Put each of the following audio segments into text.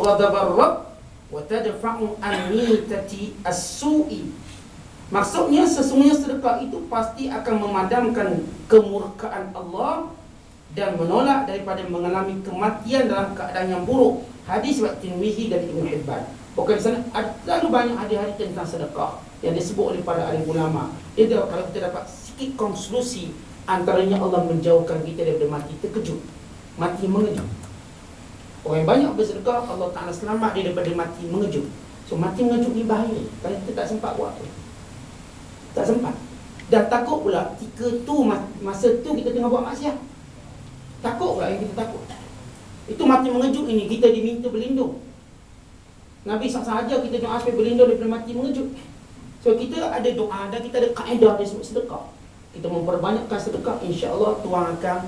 ghadabar rabb wa tadfa'u an mitati as-su'i. Maksudnya sesungguhnya sedekah itu pasti akan memadamkan kemurkaan Allah dan menolak daripada mengalami kematian dalam keadaan yang buruk. Hadis riwayat Tirmizi dan Ibnu Hibban. Bukan di sana ada terlalu banyak hadis-hadis tentang sedekah yang disebut oleh para alim ulama. Dia kalau kita dapat sikit konklusi, antaranya Allah menjauhkan kita daripada mati terkejut, mati mengejut. Orang yang banyak bersedekah, Allah Ta'ala selamat dia daripada mati mengejut. So mati mengejut ni bahaya kalau kita tak sempat buat apa. Tak sempat. Dan takut pula ketika tu, masa tu kita tengah buat maksiat. Takut pula yang kita takut. Itu mati mengejut ini, kita diminta berlindung. Nabi SAW ajar kita doa supaya berlindung daripada mati mengejut. So kita ada doa dan kita ada kaedah dia sebut sedekah. Kita memperbanyakkan sedekah, insya-Allah Tuhan akan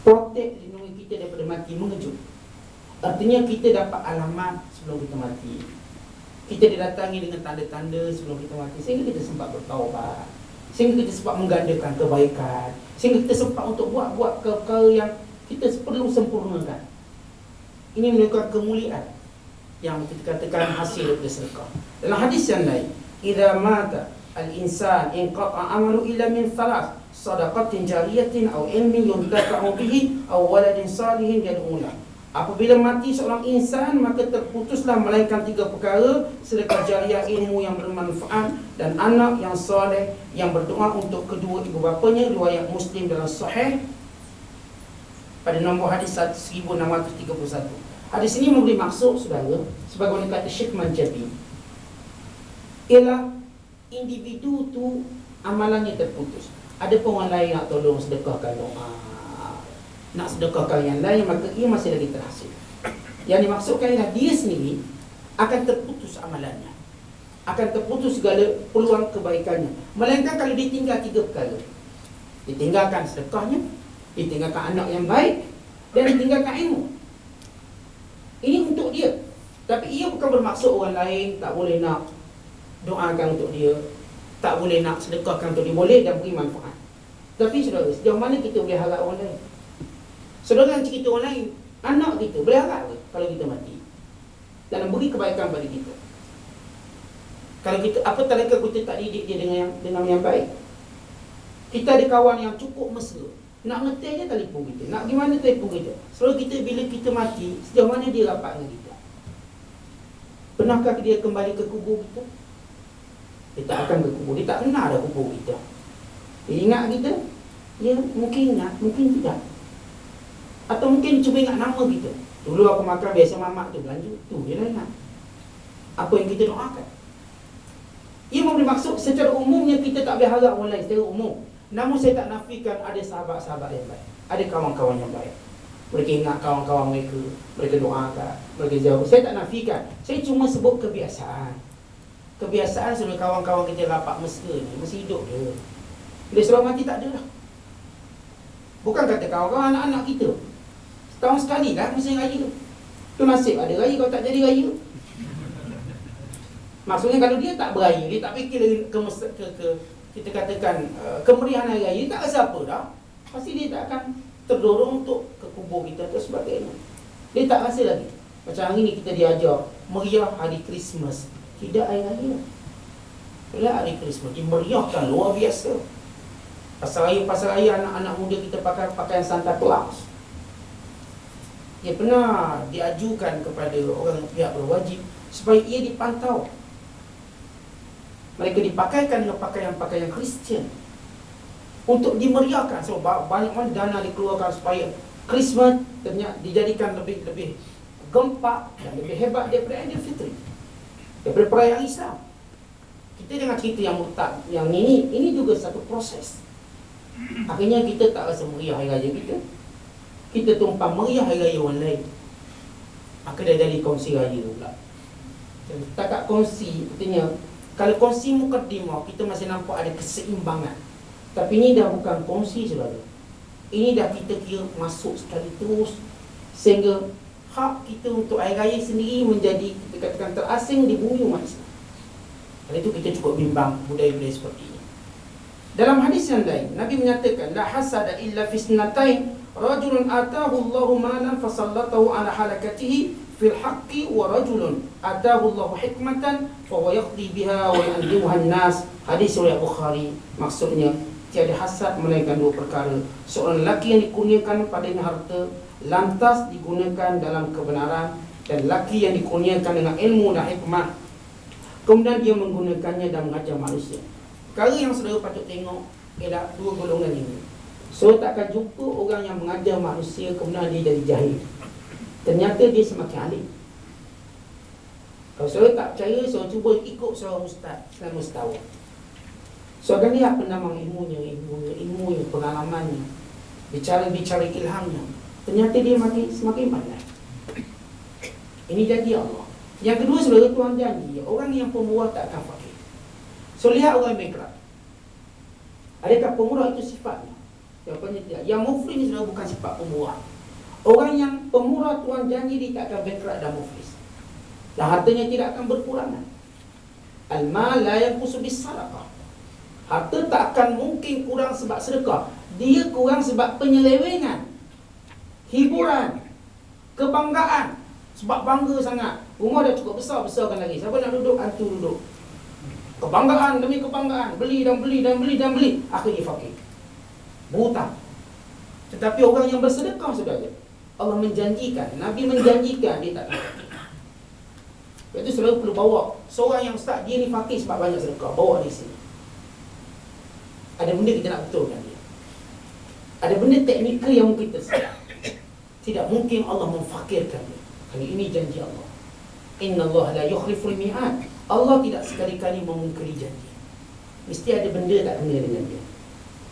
protect, lindungi kita daripada mati mengejut. Artinya kita dapat alamat sebelum kita mati. Kita didatangi dengan tanda-tanda sebelum kita mati, sehingga kita sempat bertaubat, sehingga kita sempat menggandakan kebaikan, sehingga kita sempat untuk buat perkara yang kita perlu sempurnakan. Ini menunjukkan kemuliaan yang kita katakan hasil daripada sedekah. Dalam hadis yang lain, idza mata al-insan inqata'a amalu illa min thalath, sadaqatin jariyatin aw ilmin yuntafa'u bihi aw waladin salihin yad'u lahu. Apabila mati seorang insan, maka terputuslah melainkan 3 perkara: sedekah jariah, ilmu yang bermanfaat, dan anak yang soleh yang berdoa untuk kedua ibu bapanya. Riwayat Muslim dalam Sahih pada nombor hadis 1631. Hadis ini memberi maksud, saudara, sebagaimana kata Syekh Manjabi, ialah individu tu amalannya terputus. Ada pun orang lain nak tolong sedekahkan doa, nak sedekahkan yang lain, maka ia masih lagi terhasil. Yang dimaksudkan ialah dia sendiri akan terputus amalannya, akan terputus segala peluang kebaikannya. Melainkan kalau dia tinggal 3 perkara: ditinggalkan sedekahnya, ditinggalkan anak yang baik, dan ditinggalkan ilmu. Ini untuk dia. Tapi ia bukan bermaksud orang lain tak boleh nak doakan untuk dia, tak boleh nak sedekahkan untuk dia. Boleh dan beri manfaat. Tapi saudara, sejauh mana kita boleh harap orang lain? Saudara yang cerita orang lain, anak kita boleh harap ke kalau kita mati dan beri kebaikan pada kita? Kalau kita, apa tanda kita tak didik dia dengan yang baik? Kita ada kawan yang cukup mesra, nak ngetel je telefon kita, nak gimana telefon kita. Selalu kita, bila kita mati, sejauh mana dia rapat dengan kita? Pernahkah dia kembali ke kubur kita? Dia tak akan ke kubur, dia tak kenal dah kubur kita. Dia ingat kita? Ya, mungkin ingat, mungkin tidak. Atau mungkin cuba ingat nama kita. Dulu aku makan biasa mamak tu belanja, tu dia dah ingat apa yang kita doakan. Ia memberi maksud secara umumnya kita tak boleh harap orang lain secara umum. Namun saya tak nafikan ada sahabat-sahabat yang baik, ada kawan-kawan yang baik. Mereka ingat kawan-kawan mereka, mereka doakan, mereka jauh. Saya tak nafikan. Saya cuma sebut kebiasaan. Kebiasaan sebelum kawan-kawan kita rapat mesra ni masih hidup dia. Bila seorang mati tak ada dah. Bukan kata kawan-kawan anak-anak kita, setahun sekali lah mesti raya. Tu nasib ada raya, kalau tak jadi raya. Maksudnya kalau dia tak beraya, dia tak fikir kita katakan kemeriahan hari raya, dia tak rasa apa dah. Pasti dia tak akan terdorong untuk ke kubur kita atau sebagainya. Dia tak rasa lagi. Macam hari ni kita diajar meriah hari Christmas, tidak hari raya. Bila hari Christmas dimeriahkan luar biasa. Pasal raya anak-anak muda kita pakai pakaian Santa Claus. Dia pernah diajukan kepada orang pihak berwajib supaya ia dipantau. Mereka dipakaikan dengan pakaian-pakaian Kristian untuk dimeriahkan. So banyak dana dikeluarkan supaya Christmas ternyata dijadikan lebih gempak dan lebih hebat daripada Aidilfitri, daripada perayaan Islam. Kita dengan cerita yang murtad yang ini juga satu proses. Akhirnya kita tak rasa meriah hari raya kita. Kita tumpang meriah hari raya orang lain. Maka dah jadi kongsi raya pula. Takat kongsi, artinya kalau kongsi mukaddimah, kita masih nampak ada keseimbangan. Tapi ini dah bukan kongsi, saudara. Ini dah kita kira masuk sekali terus, sehingga hak kita untuk hari raya sendiri menjadi, kita katakan, terasing di bumi umat Islam. Oleh itu kita cukup bimbang budaya-budaya seperti ini. Dalam hadis yang lain, Nabi menyatakan, la hasada illa fi isnatain, rajulun atahu Allahu malan fasallatahu ala halakatihi fil haqqi wa rajulun atahu Allahu hikmatan fa huwa yaqdi biha wa yu'allimuha an-nas. Hadis riwayat Bukhari. Maksudnya tiada hasad melainkan dua perkara. Seorang lelaki yang dikurniakan padanya harta lantas digunakan dalam kebenaran, dan lelaki yang dikurniakan dengan ilmu dan hikmah kemudian dia menggunakannya dan mengajar manusia. Perkara yang saudara patut tengok ialah dua golongan ini. So takkan jumpa orang yang mengajar manusia kemudian dia jadi jahil. Ternyata dia semakin alim. Kalau saudara tak percaya, saudara cuba ikut seorang ustaz selama setahun. Saudara lihat penamang ilmunya, pengalamannya, bicara ilhamnya. Ternyata dia semakin pandai. Ini janji Allah. Yang kedua, saudara, Tuhan janji orang yang pemurah tak akan fakir. So lihat orang bankrupt. Adakah pemurah itu sifatnya? Jawapannya tidak. Yang muflis saudara bukan sifat pemurah. Orang yang pemurah, Tuhan janji dia tak akan bankrupt dan muflis, dan hartanya tidak akan berkurangan. Al-mal la yanqusu bis-sadaqah. Harta tak akan mungkin kurang sebab sedekah. Dia kurang sebab penyelewengan, hiburan, kebanggaan. Sebab bangga sangat, rumah dah cukup besarkan lagi. Siapa nak duduk? Hantu duduk. Kebanggaan demi kebanggaan, beli dan beli dan beli dan beli, akhirnya fakir, berhutang. Tetapi orang yang bersedekah, saudara, Allah menjanjikan, Nabi menjanjikan dia tak akan fakir. Itu selalu perlu bawa seorang yang ustaz, dia ni fakir sebab banyak sedekah, bawa di sini. Ada benda kita nak betulkan dia. Ada benda teknikal yang mungkin tersilap. Tidak mungkin Allah memfakirkan dia. Kali ini janji Allah. Inna Allah la yukhliful mi'ad. Allah tidak sekali-kali memungkiri janji. Mesti ada benda tak kena dengan dia.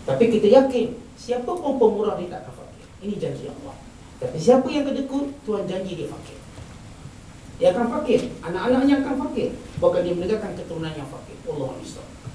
Tapi kita yakin, siapa pun pemurah dia tak akan fakir. Ini janji Allah. Tapi siapa yang kedekut, Tuhan janji dia fakir. Dia akan fakir. Anak-anaknya akan fakir. Bahkan dia menegakkan keturunan yang fakir. Allah SWT.